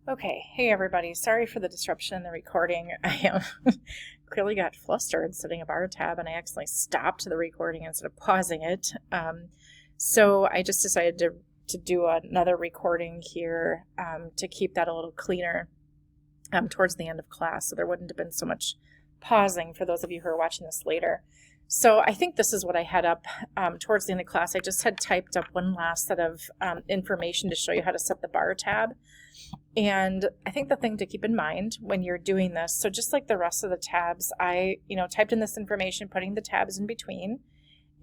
Okay, hey everybody. Sorry for the disruption in the recording. I clearly got flustered setting a bar tab and I accidentally stopped the recording instead of pausing it. So I just decided to do another recording here to keep that a little cleaner towards the end of class, so there wouldn't have been so much pausing for those of you who are watching this later. So I think this is what I had up towards the end of class. I just had typed up one last set of information to show you how to set the bar tab. And I think the thing to keep in mind when you're doing this, so just like the rest of the tabs, I typed in this information, putting the tabs in between.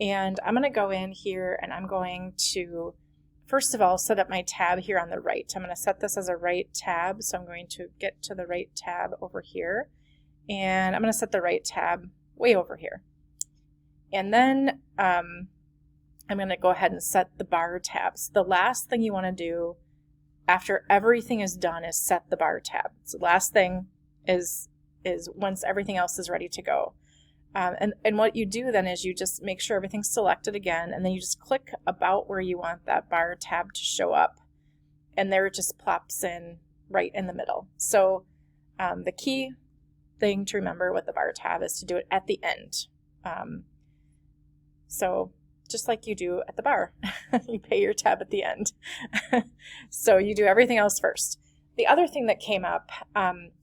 And I'm going to go in here and I'm going to, first of all, set up my tab here on the right. I'm going to set this as a right tab. So I'm going to get to the right tab over here. And I'm going to set the right tab way over here. And then I'm going to go ahead and set the bar tabs. The last thing you want to do after everything is done is set the bar tab. So the last thing is once everything else is ready to go. And what you do then is you just make sure everything's selected again, and then you just click about where you want that bar tab to show up. And there it just plops in right in the middle. So the key thing to remember with the bar tab is to do it at the end. So just like you do at the bar, you pay your tab at the end. So you do everything else first. The other thing that came up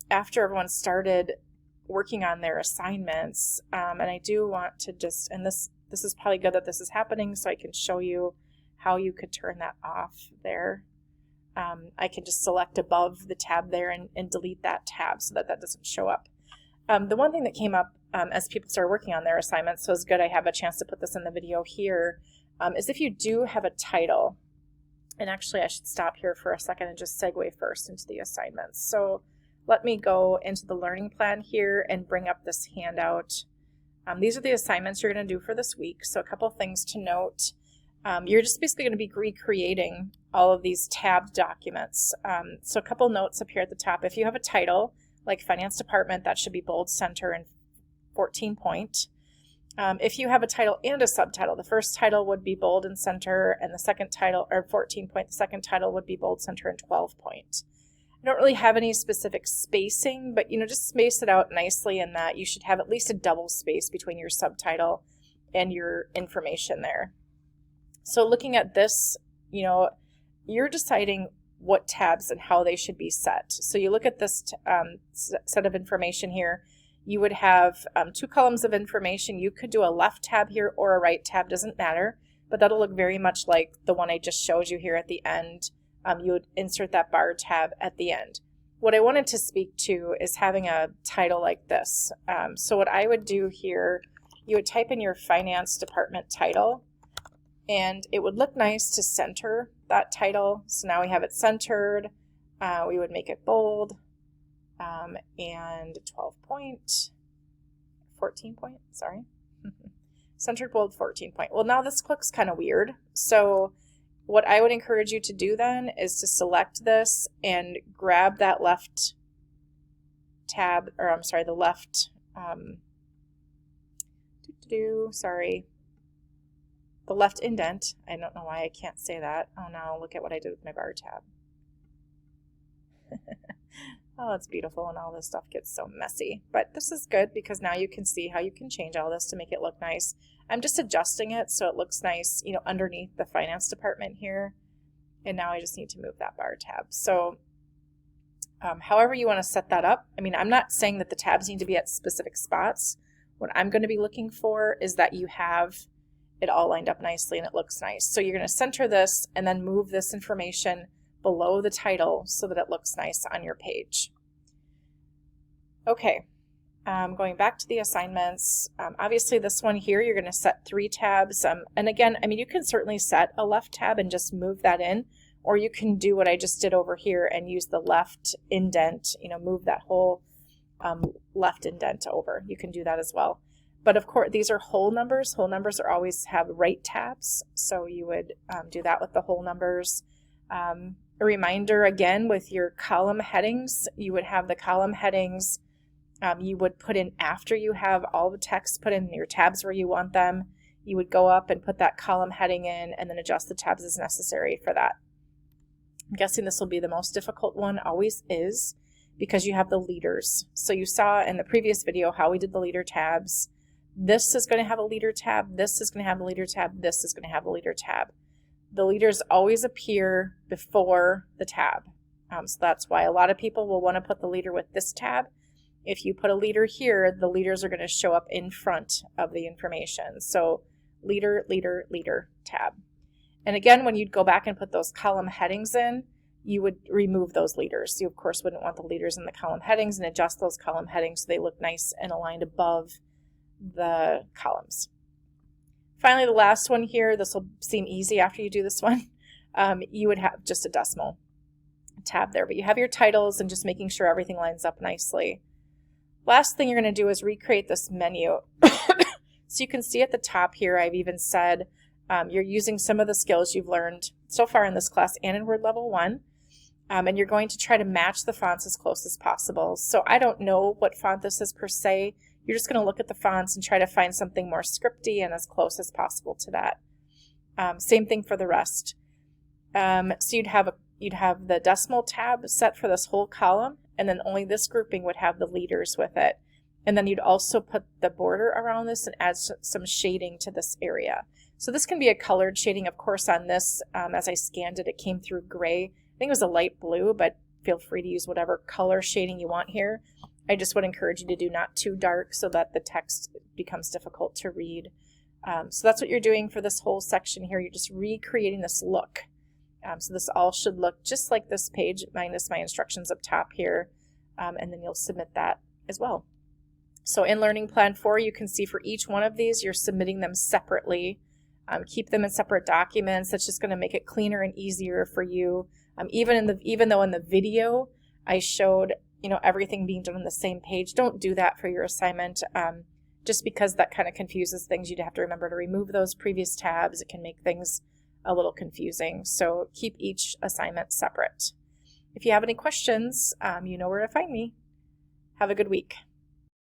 after everyone started working on their assignments, and I do want to just, and this is probably good that this is happening so I can show you how you could turn that off there. I can just select above the tab there and delete that tab so that doesn't show up. The one thing that came up as people started working on their assignments, so it's good I have a chance to put this in the video here, is if you do have a title, and actually I should stop here for a second and just segue first into the assignments. So let me go into the learning plan here and bring up this handout. These are the assignments you're going to do for this week. So a couple things to note. You're just basically going to be recreating all of these tabbed documents. So a couple notes up here at the top. If you have a title, like Finance Department, that should be bold, center, and 14 point. If you have a title and a subtitle, the first title would be bold and center, and the second title, or 14 point, the second title would be bold, center, and 12 point. I don't really have any specific spacing, but just space it out nicely in that you should have at least a double space between your subtitle and your information there. So looking at this, you're deciding what tabs and how they should be set. So you look at this set of information here. You would have two columns of information. You could do a left tab here or a right tab, doesn't matter, but that'll look very much like the one I just showed you here at the end. You would insert that bar tab at the end. What I wanted to speak to is having a title like this. So what I would do here, you would type in your Finance Department title, and it would look nice to center that title. So now we have it centered. We would make it bold and 12 point, 14 point, sorry. Centered, bold, 14 point. Well, now this looks kind of weird. So what I would encourage you to do then is to select this and grab that left tab, or I'm sorry, the left, the left indent. I don't know why I can't say that. Oh, now look at what I did with my bar tab. Oh, it's beautiful and all this stuff gets so messy. But this is good because now you can see how you can change all this to make it look nice. I'm just adjusting it so it looks nice, underneath the Finance Department here. And now I just need to move that bar tab. So however you want to set that up. I'm not saying that the tabs need to be at specific spots. What I'm going to be looking for is that you have it all lined up nicely and it looks nice. So you're going to center this and then move this information below the title so that it looks nice on your page. Okay, going back to the assignments, obviously this one here, you're going to set 3 tabs. And again, you can certainly set a left tab and just move that in, or you can do what I just did over here and use the left indent, move that whole left indent over. You can do that as well. But of course, these are whole numbers. Whole numbers are always have right tabs. So you would do that with the whole numbers. A reminder again with your column headings, you would have the column headings you would put in after you have all the text put in your tabs where you want them. You would go up and put that column heading in and then adjust the tabs as necessary for that. I'm guessing this will be the most difficult one, always is, because you have the leaders. So you saw in the previous video how we did the leader tabs. This is going to have a leader tab, this is going to have a leader tab, this is going to have a leader tab. The leaders always appear before the tab. So that's why a lot of people will want to put the leader with this tab. If you put a leader here, the leaders are going to show up in front of the information. So leader, leader, leader tab. And again, when you'd go back and put those column headings in, you would remove those leaders. You, of course, wouldn't want the leaders in the column headings, and adjust those column headings so they look nice and aligned above the columns. Finally, the last one here, this will seem easy after you do this one. You would have just a decimal tab there, but you have your titles and just making sure everything lines up nicely. Last thing you're going to do is recreate this menu. So you can see at the top here, I've even said you're using some of the skills you've learned so far in this class and in Word Level 1. And you're going to try to match the fonts as close as possible. So I don't know what font this is per se. You're just going to look at the fonts and try to find something more scripty and as close as possible to that. Same thing for the rest. So you'd have the decimal tab set for this whole column, and then only this grouping would have the leaders with it. And then you'd also put the border around this and add some shading to this area. So this can be a colored shading. Of course, on this, as I scanned it, it came through gray. I think it was a light blue, but feel free to use whatever color shading you want here. I just would encourage you to do not too dark so that the text becomes difficult to read. So that's what you're doing for this whole section here. You're just recreating this look. So this all should look just like this page, minus my instructions up top here, and then you'll submit that as well. So in Learning Plan 4, you can see for each one of these, you're submitting them separately. Keep them in separate documents. That's just going to make it cleaner and easier for you. Even though in the video I showed everything being done on the same page, don't do that for your assignment. Just because that kind of confuses things, you'd have to remember to remove those previous tabs. It can make things a little confusing. So keep each assignment separate. If you have any questions, you know where to find me. Have a good week.